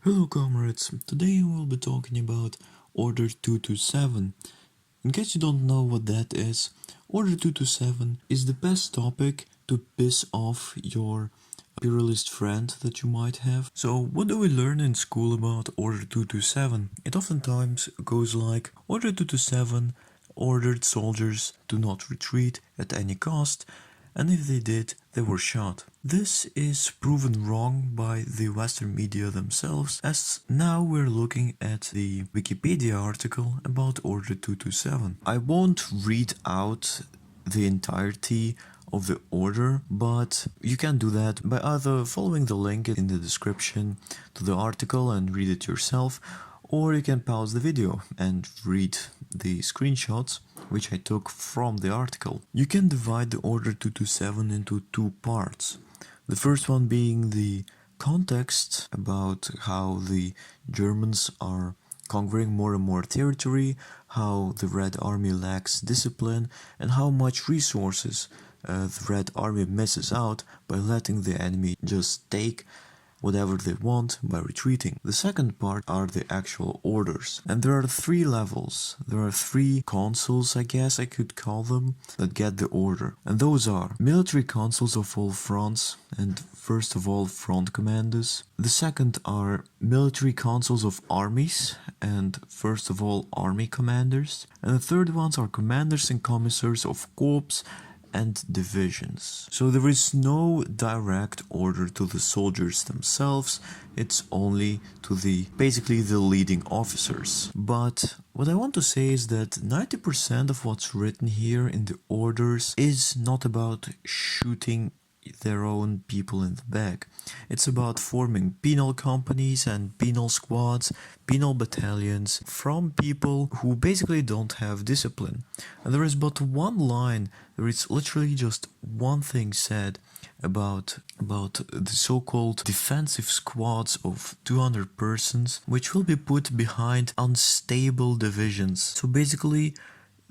Hello comrades, today we'll be talking about Order 227. In case you don't know what that is, Order 227 is the best topic to piss off your imperialist friend that you might have. So what do we learn in school about Order 227? It oftentimes goes like, Order 227 ordered soldiers to not retreat at any cost, and if they did, they were shot. This is proven wrong by the Western media themselves, as now we're looking at the Wikipedia article about Order 227. I won't read out the entirety of the order, but you can do that by either following the link in the description to the article and read it yourself, or you can pause the video and read the screenshots which I took from the article. You can divide the Order 227 into two parts. The first one being the context about how the Germans are conquering more and more territory, how the Red Army lacks discipline, and how much resources the Red Army misses out by letting the enemy just take whatever they want by retreating. The second part are the actual orders, and there are three levels. There are three consuls, I guess I could call them, that get the order, and those are military consuls of all fronts, and first of all front commanders. The second are military consuls of armies, and first of all army commanders, and the third ones are commanders and commissars of corps and divisions. So there is no direct order to the soldiers themselves, it's only to basically the leading officers. But what I want to say is that 90% of what's written here in the orders is not about shooting their own people in the back. It's about forming penal companies and penal squads, penal battalions from people who basically don't have discipline. And there is but one line, there is literally just one thing said about the so-called defensive squads of 200 persons, which will be put behind unstable divisions. So basically,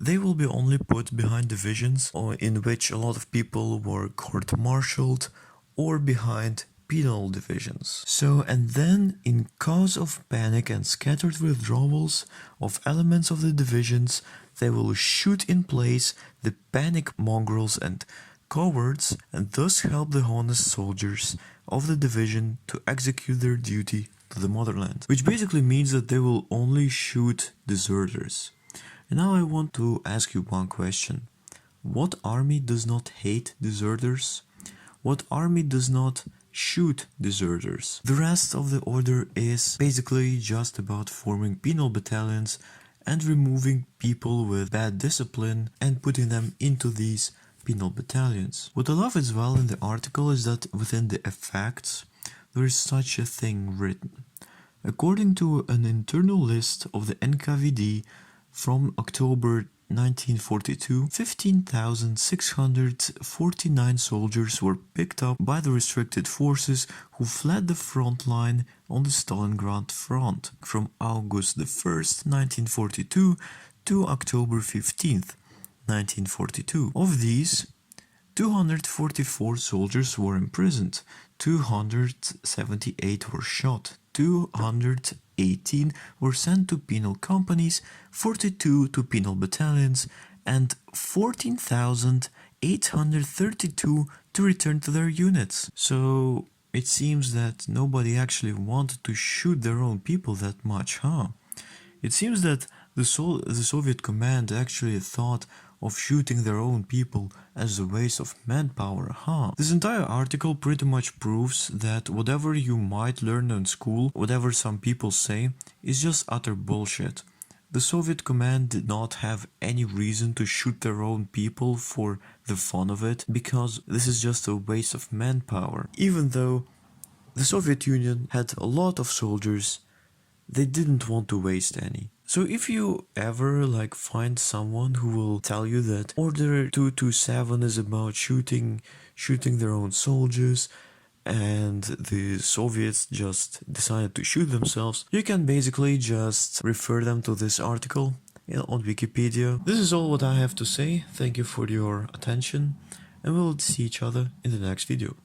they will be only put behind divisions in which a lot of people were court-martialed, or behind penal divisions. So, and then in cause of panic and scattered withdrawals of elements of the divisions, they will shoot in place the panic mongrels and cowards, and thus help the honest soldiers of the division to execute their duty to the motherland. Which basically means that they will only shoot deserters. And now I want to ask you one question. What army does not hate deserters? What army does not shoot deserters? The rest of the order is basically just about forming penal battalions and removing people with bad discipline and putting them into these penal battalions. What I love as well in the article is that within the effects there is such a thing written. According to an internal list of the NKVD from October 1942, 15,649 soldiers were picked up by the restricted forces who fled the front line on the Stalingrad front from August 1st, 1942 to October 15th, 1942. Of these, 244 soldiers were imprisoned, 278 were shot, 218 were sent to penal companies, 42 to penal battalions, and 14,832 to return to their units. So it seems that nobody actually wanted to shoot their own people that much, huh? It seems that the Soviet command actually thought of shooting their own people as a waste of manpower, huh? This entire article pretty much proves that whatever you might learn in school, whatever some people say, is just utter bullshit. The Soviet command did not have any reason to shoot their own people for the fun of it, because this is just a waste of manpower. Even though the Soviet Union had a lot of soldiers, they didn't want to waste any. So if you ever find someone who will tell you that Order 227 is about shooting their own soldiers and the Soviets just decided to shoot themselves, you can basically just refer them to this article on Wikipedia. This is all what I have to say. Thank you for your attention, and we'll see each other in the next video.